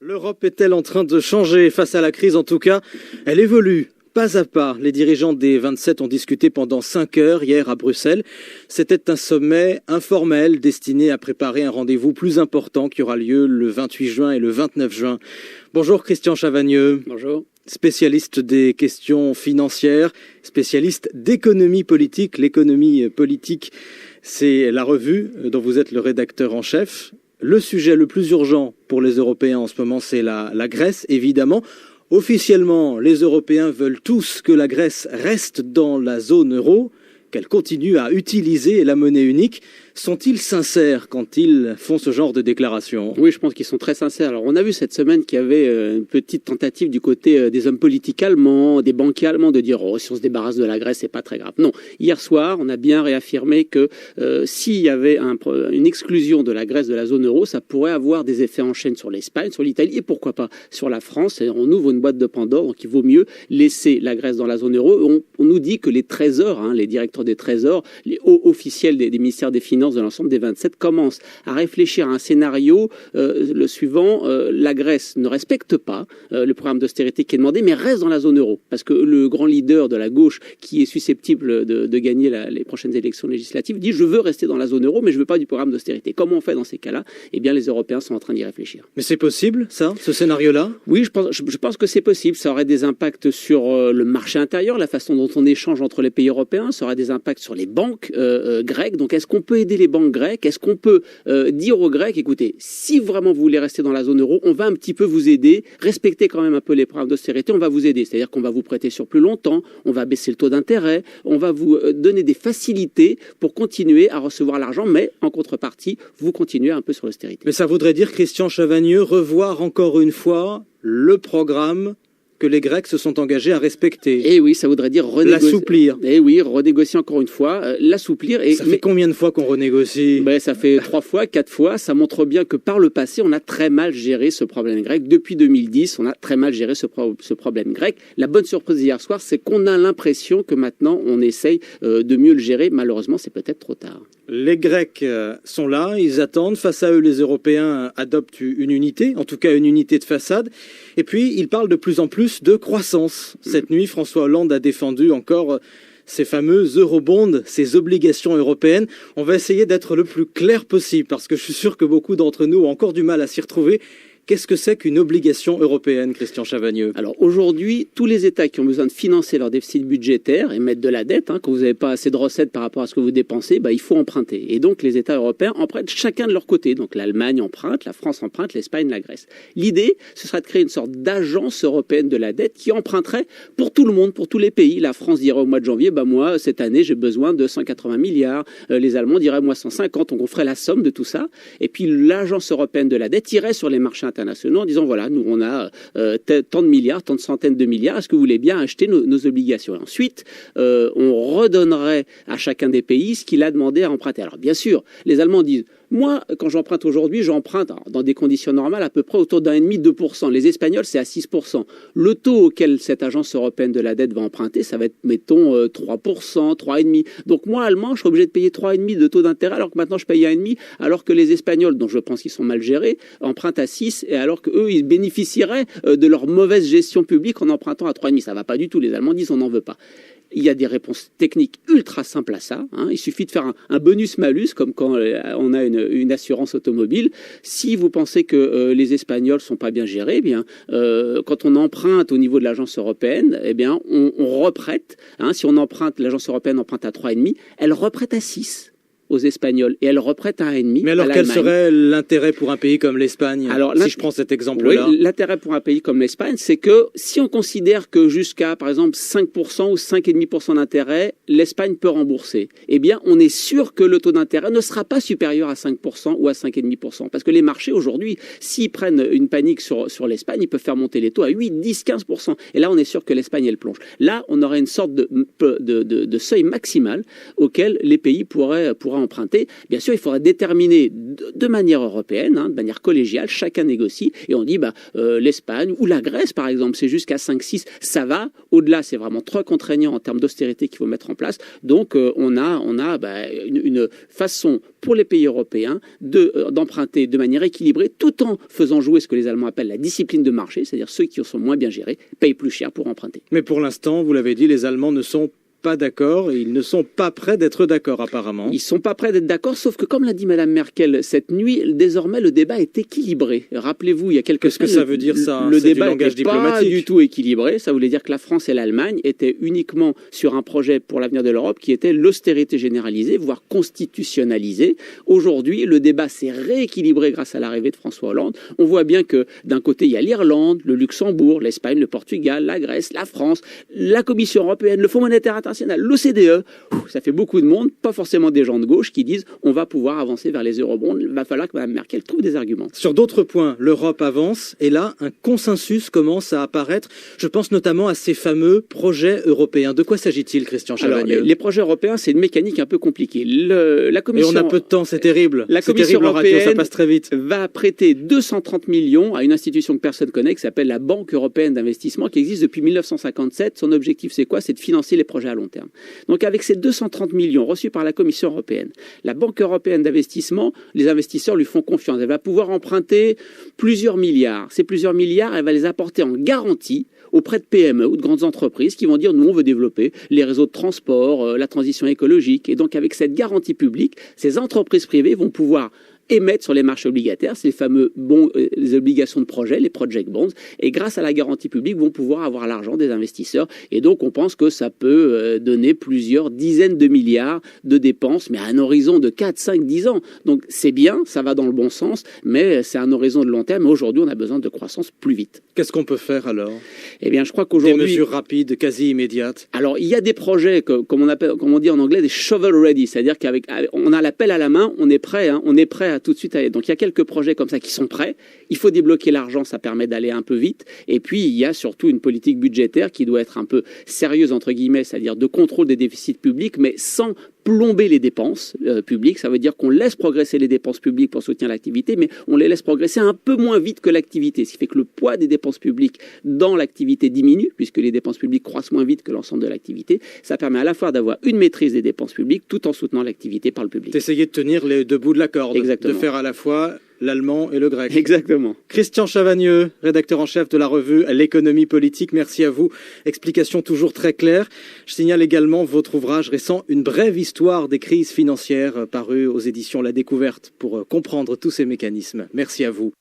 L'Europe est-elle en train de changer face à la crise? En tout cas, elle évolue. Pas à pas, les dirigeants des 27 ont discuté pendant 5 heures hier à Bruxelles. C'était un sommet informel destiné à préparer un rendez-vous plus important qui aura lieu le 28 juin et le 29 juin. Bonjour Christian Chavagneux. Bonjour. Spécialiste des questions financières, spécialiste d'économie politique. L'économie politique, c'est la revue dont vous êtes le rédacteur en chef. Le sujet le plus urgent pour les Européens en ce moment, c'est la Grèce, évidemment. Officiellement, les Européens veulent tous que la Grèce reste dans la zone euro, qu'elle continue à utiliser la monnaie unique. Sont-ils sincères quand ils font ce genre de déclaration? Oui, je pense qu'ils sont très sincères. Alors, on a vu cette semaine qu'il y avait une petite tentative du côté des hommes politiques allemands, des banquiers allemands, de dire « Oh, si on se débarrasse de la Grèce, c'est pas très grave ». Non, hier soir, on a bien réaffirmé que s'il y avait une exclusion de la Grèce de la zone euro, ça pourrait avoir des effets en chaîne sur l'Espagne, sur l'Italie et pourquoi pas sur la France. Et on ouvre une boîte de Pandore, donc il vaut mieux laisser la Grèce dans la zone euro. On nous dit que les trésors, les directeurs des trésors, les hauts officiels des ministères des Finances de l'ensemble des 27 commencent à réfléchir à un scénario le suivant. La Grèce ne respecte pas le programme d'austérité qui est demandé, mais reste dans la zone euro. Parce que le grand leader de la gauche qui est susceptible de gagner les prochaines élections législatives dit « Je veux rester dans la zone euro, mais je ne veux pas du programme d'austérité ». Comment on fait dans ces cas-là? Eh bien, les Européens sont en train d'y réfléchir. Mais c'est possible, ça, ce scénario-là? Oui, je pense que c'est possible. Ça aurait des impacts sur le marché intérieur, la façon dont on échange entre les pays européens. Ça aurait des impacts sur les banques grecques. Donc, est-ce qu'on peut aider les banques grecques? Est-ce qu'on peut dire aux Grecs, écoutez, si vraiment vous voulez rester dans la zone euro, on va un petit peu vous aider, respectez quand même un peu les programmes d'austérité, on va vous aider. C'est-à-dire qu'on va vous prêter sur plus longtemps, on va baisser le taux d'intérêt, on va vous donner des facilités pour continuer à recevoir l'argent, mais en contrepartie, vous continuez un peu sur l'austérité. Mais ça voudrait dire, Christian Chavagneux, revoir encore une fois le programme que les Grecs se sont engagés à respecter. Et oui, ça voudrait dire renégocier. L'assouplir. Et oui, renégocier encore une fois, l'assouplir. Ça fait combien de fois qu'on renégocie? Ça fait 3 fois, 4 fois. Ça montre bien que par le passé, on a très mal géré ce problème grec. Depuis 2010, on a très mal géré ce problème grec. La bonne surprise hier soir, c'est qu'on a l'impression que maintenant, on essaye de mieux le gérer. Malheureusement, c'est peut-être trop tard. Les Grecs sont là, ils attendent. Face à eux, les Européens adoptent une unité, en tout cas une unité de façade. Et puis, ils parlent de plus en plus de croissance. Cette nuit, François Hollande a défendu encore ces fameux eurobonds, ces obligations européennes. On va essayer d'être le plus clair possible, parce que je suis sûr que beaucoup d'entre nous ont encore du mal à s'y retrouver. Qu'est-ce que c'est qu'une obligation européenne, Christian Chavagneux? Alors aujourd'hui, tous les États qui ont besoin de financer leur déficit budgétaire et mettre de la dette, quand vous n'avez pas assez de recettes par rapport à ce que vous dépensez, il faut emprunter. Et donc les États européens empruntent chacun de leur côté. Donc l'Allemagne emprunte, la France emprunte, l'Espagne, la Grèce. L'idée, ce serait de créer une sorte d'agence européenne de la dette qui emprunterait pour tout le monde, pour tous les pays. La France dirait au mois de janvier, moi, cette année, j'ai besoin de 180 milliards. Les Allemands diraient, moi, 150. Donc on ferait la somme de tout ça. Et puis l'agence européenne de la dette irait sur les marchés internationaux en disant voilà, nous on a tant de milliards, tant de centaines de milliards, est-ce que vous voulez bien acheter nos obligations? Et ensuite, on redonnerait à chacun des pays ce qu'il a demandé à emprunter. Alors bien sûr, les Allemands disent moi, quand j'emprunte aujourd'hui, j'emprunte dans des conditions normales à peu près autour d'1,5-2%. Les Espagnols, c'est à 6%. Le taux auquel cette agence européenne de la dette va emprunter, ça va être, mettons, 3%, 3,5%. Donc moi, Allemand, je suis obligé de payer 3,5% de taux d'intérêt, alors que maintenant je paye 1,5%, alors que les Espagnols, dont je pense qu'ils sont mal gérés, empruntent à 6%, et alors qu'eux, ils bénéficieraient de leur mauvaise gestion publique en empruntant à 3,5%. Ça va pas du tout. Les Allemands disent on n'en veut pas. Il y a des réponses techniques ultra simples à ça. Il suffit de faire un bonus-malus, comme quand on a une assurance automobile. Si vous pensez que les Espagnols sont pas bien gérés, quand on emprunte au niveau de l'agence européenne, on reprête. Si on emprunte, l'agence européenne emprunte à 3,5, elle reprête à 6. Aux Espagnols et elle reprête à 1,5. Mais alors quel serait l'intérêt pour un pays comme l'Espagne, si je prends cet exemple-là? Oui, l'intérêt pour un pays comme l'Espagne, c'est que si on considère que jusqu'à, par exemple, 5% ou 5,5% d'intérêt, l'Espagne peut rembourser, on est sûr que le taux d'intérêt ne sera pas supérieur à 5% ou à 5,5%. Parce que les marchés, aujourd'hui, s'ils prennent une panique sur l'Espagne, ils peuvent faire monter les taux à 8, 10, 15%. Et là, on est sûr que l'Espagne, elle plonge. Là, on aurait une sorte de seuil maximal auquel les pays pourraient emprunter, bien sûr, il faudra déterminer de manière européenne, de manière collégiale, chacun négocie, et on dit l'Espagne ou la Grèce, par exemple, c'est jusqu'à 5-6, ça va. Au-delà, c'est vraiment trop contraignant en termes d'austérité qu'il faut mettre en place. Donc, on a une façon pour les pays européens d'emprunter de manière équilibrée, tout en faisant jouer ce que les Allemands appellent la discipline de marché, c'est-à-dire ceux qui sont moins bien gérés payent plus cher pour emprunter. Mais pour l'instant, vous l'avez dit, les Allemands ne sont pas d'accord, et ils ne sont pas prêts d'être d'accord apparemment. Ils sont pas prêts d'être d'accord, sauf que comme l'a dit Madame Merkel cette nuit, désormais le débat est équilibré. Rappelez-vous, il y a quelques semaines, qu'est-ce que ça veut dire ça? Le débat n'était pas du tout équilibré. Ça voulait dire que la France et l'Allemagne étaient uniquement sur un projet pour l'avenir de l'Europe qui était l'austérité généralisée, voire constitutionnalisée. Aujourd'hui, le débat s'est rééquilibré grâce à l'arrivée de François Hollande. On voit bien que d'un côté, il y a l'Irlande, le Luxembourg, l'Espagne, le Portugal, la Grèce, la France, la Commission européenne, le Fonds monétaire international, l'OCDE, ça fait beaucoup de monde, pas forcément des gens de gauche qui disent on va pouvoir avancer vers les eurobonds. Il va falloir que Mme Merkel trouve des arguments. Sur d'autres points, l'Europe avance et là, un consensus commence à apparaître. Je pense notamment à ces fameux projets européens. De quoi s'agit-il, Christian Chavagneux? Alors, les projets européens, c'est une mécanique un peu compliquée. La Commission, et on a peu de temps, c'est terrible. La Commission européenne radio, ça passe très vite. Va prêter 230 millions à une institution que personne ne connaît, qui s'appelle la Banque européenne d'investissement, qui existe depuis 1957. Son objectif, c'est quoi? C'est de financer les projets à long terme. Donc avec ces 230 millions reçus par la Commission européenne, la Banque européenne d'investissement, les investisseurs lui font confiance. Elle va pouvoir emprunter plusieurs milliards. Ces plusieurs milliards, elle va les apporter en garantie auprès de PME ou de grandes entreprises qui vont dire nous on veut développer les réseaux de transport, la transition écologique. Et donc avec cette garantie publique, ces entreprises privées vont pouvoir émettre sur les marchés obligataires, c'est les fameux bons, les obligations de projet, les project bonds, et grâce à la garantie publique, vont pouvoir avoir l'argent des investisseurs. Et donc, on pense que ça peut donner plusieurs dizaines de milliards de dépenses, mais à un horizon de 4, 5, 10 ans. Donc, c'est bien, ça va dans le bon sens, mais c'est un horizon de long terme. Aujourd'hui, on a besoin de croissance plus vite. Qu'est-ce qu'on peut faire alors? Eh bien, je crois qu'aujourd'hui... Des mesures rapides, quasi immédiates. Alors, il y a des projets, comme on dit en anglais, des shovel ready, c'est-à-dire qu'avec on a la pelle à la main, on est prêt à tout de suite aller. Donc il y a quelques projets comme ça qui sont prêts. Il faut débloquer l'argent, ça permet d'aller un peu vite. Et puis il y a surtout une politique budgétaire qui doit être un peu sérieuse entre guillemets, c'est-à-dire de contrôle des déficits publics, mais sans plomber les dépenses publiques. Ça veut dire qu'on laisse progresser les dépenses publiques pour soutenir l'activité, mais on les laisse progresser un peu moins vite que l'activité. Ce qui fait que le poids des dépenses publiques dans l'activité diminue, puisque les dépenses publiques croissent moins vite que l'ensemble de l'activité. Ça permet à la fois d'avoir une maîtrise des dépenses publiques tout en soutenant l'activité par le public. D'essayer de tenir les deux bouts de la corde. Exactement. De faire à la fois l'allemand et le grec. Exactement. Christian Chavagneux, rédacteur en chef de la revue L'économie politique, merci à vous. Explication toujours très claire. Je signale également votre ouvrage récent, Une brève histoire des crises financières, paru aux éditions La Découverte, pour comprendre tous ces mécanismes. Merci à vous.